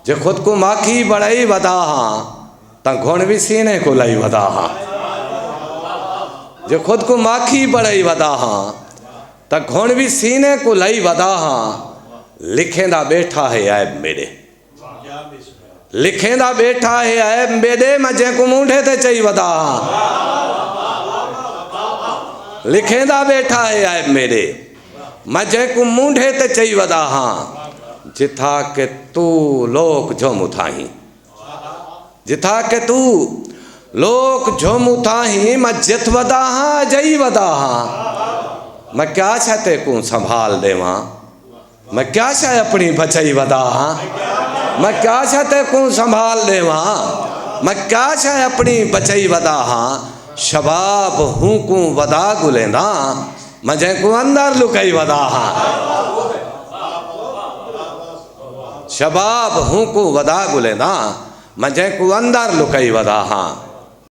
जे खुद को माखी बड़ाई वदा हाँ त घुण भी सीने को लाई वदा हाँ। जे खुद को माखी बड़ाई वदा हाँ त घुण भी सीने को लाई वदा हाँ। लिखेंदा बैठा है ऐब मेरे, लिखेंदा बैठा है ऐब मेरे, मैं जैको मूंढे ते चई वदा हाँ। लिखेंदा बैठा है ऐब मेरे, मैं जैको मूंढे ते चई वदा हाँ। जिथा के तू लोक झुम उठाही, जिथा के तू लोक झुम उठाही, मैं जित वदा हाँ जई वदा हाँ। मैं क्या चाहते को संभाल देवा, मैं क्या चाहे अपनी बचाई वदा हाँ। मैं क्या चाहते को संभाल देवा, मैं क्या चाहे अपनी बचाई वदा हाँ। शबाब हूँ को वदा गुलेंदा, मैं जैको अंदर लुकाई वदा हाँ। शबाब हूँ को वदा गुलेंदा, मैं जैको अंदर लुकाई वदा हाँ।